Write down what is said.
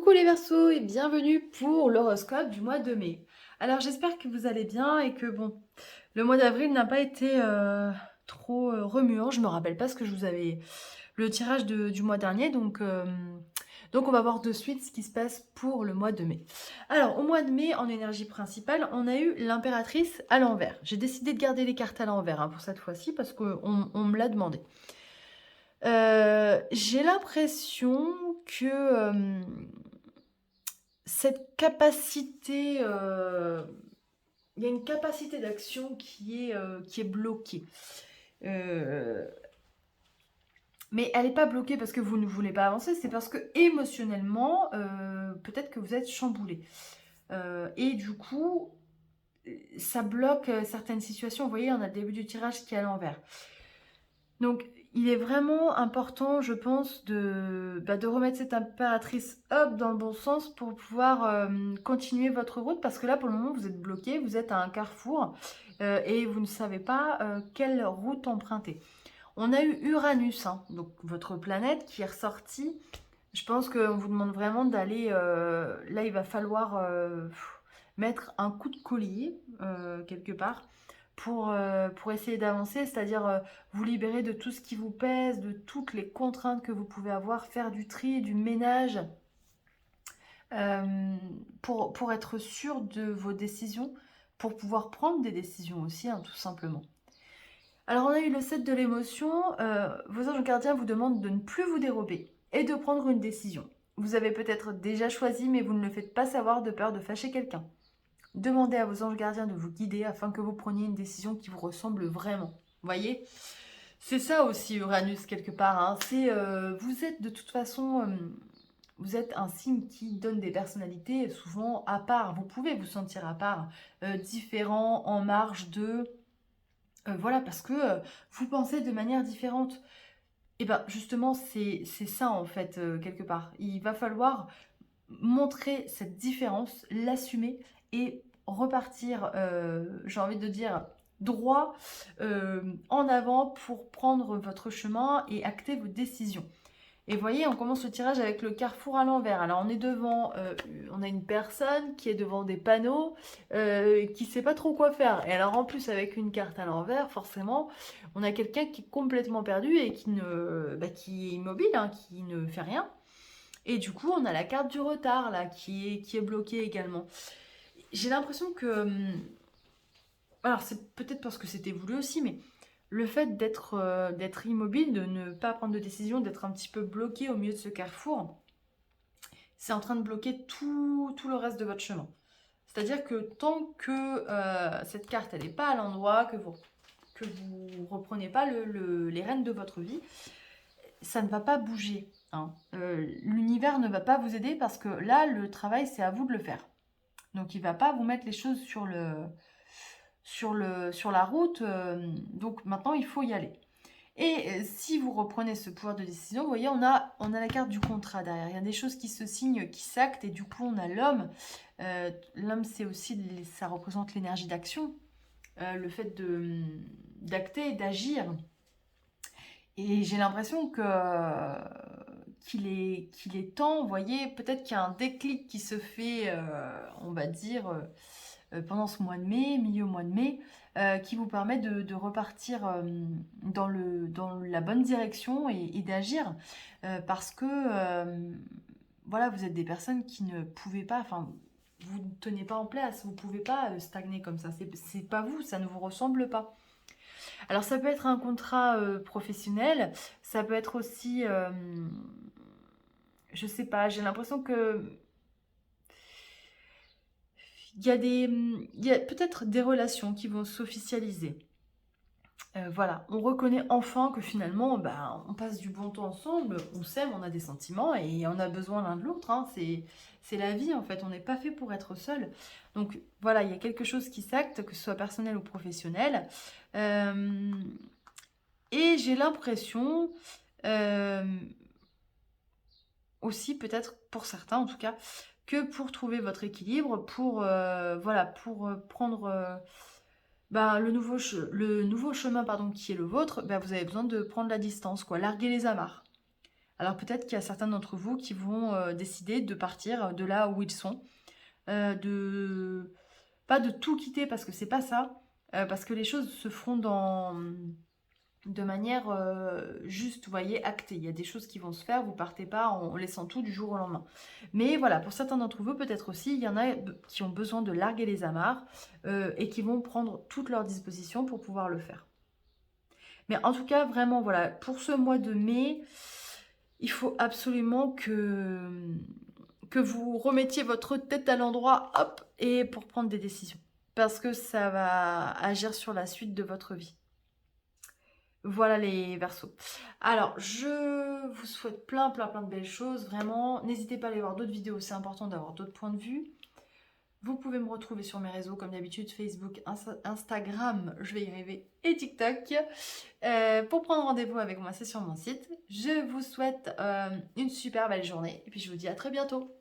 Coucou les Verseaux et bienvenue pour l'horoscope du mois de mai. Alors j'espère que vous allez bien et que bon, le mois d'avril n'a pas été trop remuant. Je me rappelle pas ce que je vous avais le tirage du mois dernier, donc on va voir de suite ce qui se passe pour le mois de mai. Alors au mois de mai, en énergie principale, on a eu l'impératrice à l'envers. J'ai décidé de garder les cartes à l'envers pour cette fois-ci parce qu'on me l'a demandé. J'ai l'impression que cette capacité, il y a une capacité d'action qui est bloquée. Euh, mais elle n'est pas bloquée parce que vous ne voulez pas avancer, c'est parce que émotionnellement, peut-être que vous êtes chamboulé. Et du coup, ça bloque certaines situations. Vous voyez, on a le début du tirage qui est à l'envers. Donc, il est vraiment important, je pense, de remettre cette impératrice hop dans le bon sens pour pouvoir continuer votre route. Parce que là, pour le moment, vous êtes bloqué, vous êtes à un carrefour et vous ne savez pas quelle route emprunter. On a eu Uranus, donc votre planète, qui est ressortie. Je pense qu'on vous demande vraiment d'aller... là, il va falloir mettre un coup de collier quelque part pour essayer d'avancer, c'est-à-dire vous libérer de tout ce qui vous pèse, de toutes les contraintes que vous pouvez avoir, faire du tri, du ménage, pour être sûr de vos décisions, pour pouvoir prendre des décisions aussi, tout simplement. Alors on a eu le 7 de l'émotion, vos anges gardiens vous demandent de ne plus vous dérober et de prendre une décision. Vous avez peut-être déjà choisi, mais vous ne le faites pas savoir de peur de fâcher quelqu'un. Demandez à vos anges gardiens de vous guider afin que vous preniez une décision qui vous ressemble vraiment. Voyez, c'est ça aussi Uranus quelque part. C'est vous êtes de toute façon, vous êtes un signe qui donne des personnalités souvent à part. Vous pouvez vous sentir à part, différent, en marge de, voilà, parce que vous pensez de manière différente. Et ben justement, c'est ça en fait quelque part. Il va falloir montrer cette différence, l'assumer et repartir, j'ai envie de dire, droit en avant pour prendre votre chemin et acter vos décisions. Et vous voyez, on commence le tirage avec le carrefour à l'envers. Alors on est devant, on a une personne qui est devant des panneaux, qui ne sait pas trop quoi faire. Et alors en plus avec une carte à l'envers, forcément, on a quelqu'un qui est complètement perdu et qui est immobile, qui ne fait rien. Et du coup, on a la carte du retard là qui est bloquée également. J'ai l'impression que, alors c'est peut-être parce que c'était voulu aussi, mais le fait d'être immobile, de ne pas prendre de décision, d'être un petit peu bloqué au milieu de ce carrefour, c'est en train de bloquer tout le reste de votre chemin. C'est-à-dire que tant que cette carte elle n'est pas à l'endroit, que vous reprenez pas les rênes de votre vie, ça ne va pas bouger. L'univers ne va pas vous aider parce que là, le travail, c'est à vous de le faire. Donc, il ne va pas vous mettre les choses sur la route. Donc, maintenant, il faut y aller. Et si vous reprenez ce pouvoir de décision, vous voyez, on a la carte du contrat derrière. Il y a des choses qui se signent, qui s'actent, et du coup, on a l'homme. L'homme, c'est aussi, ça représente l'énergie d'action, le fait d'acter et d'agir. Et j'ai l'impression qu'il est temps, vous voyez, peut-être qu'il y a un déclic qui se fait, on va dire, pendant ce mois de mai, milieu mois de mai, qui vous permet de repartir dans la bonne direction et d'agir, parce que, voilà, vous êtes des personnes qui ne pouvez pas, enfin, vous ne tenez pas en place, vous ne pouvez pas stagner comme ça, c'est pas vous, ça ne vous ressemble pas. Alors ça peut être un contrat professionnel, ça peut être aussi, je sais pas, j'ai l'impression que il y a peut-être des relations qui vont s'officialiser. Voilà, on reconnaît enfin que finalement, on passe du bon temps ensemble, on s'aime, on a des sentiments et on a besoin l'un de l'autre. C'est la vie en fait, on n'est pas fait pour être seul. Donc voilà, il y a quelque chose qui s'acte, que ce soit personnel ou professionnel. Euh, et j'ai l'impression, euh, aussi peut-être pour certains en tout cas, que pour trouver votre équilibre, voilà, pour prendre le nouveau chemin pardon, qui est le vôtre, vous avez besoin de prendre la distance, quoi, larguer les amarres. Alors peut-être qu'il y a certains d'entre vous qui vont décider de partir de là où ils sont, de pas de tout quitter parce que c'est pas ça, parce que les choses se feront de manière juste, vous voyez, actée. Il y a des choses qui vont se faire, vous partez pas en laissant tout du jour au lendemain. Mais voilà, pour certains d'entre vous, peut-être aussi, il y en a qui ont besoin de larguer les amarres et qui vont prendre toutes leurs dispositions pour pouvoir le faire. Mais en tout cas, vraiment, voilà, pour ce mois de mai, il faut absolument que vous remettiez votre tête à l'endroit, hop, et pour prendre des décisions. Parce que ça va agir sur la suite de votre vie. Voilà les Verseaux. Alors, je vous souhaite plein de belles choses, vraiment. N'hésitez pas à aller voir d'autres vidéos, c'est important d'avoir d'autres points de vue. Vous pouvez me retrouver sur mes réseaux, comme d'habitude, Facebook, Instagram, je vais y arriver, et TikTok. Pour prendre rendez-vous avec moi, c'est sur mon site. Je vous souhaite une super belle journée, et puis je vous dis à très bientôt.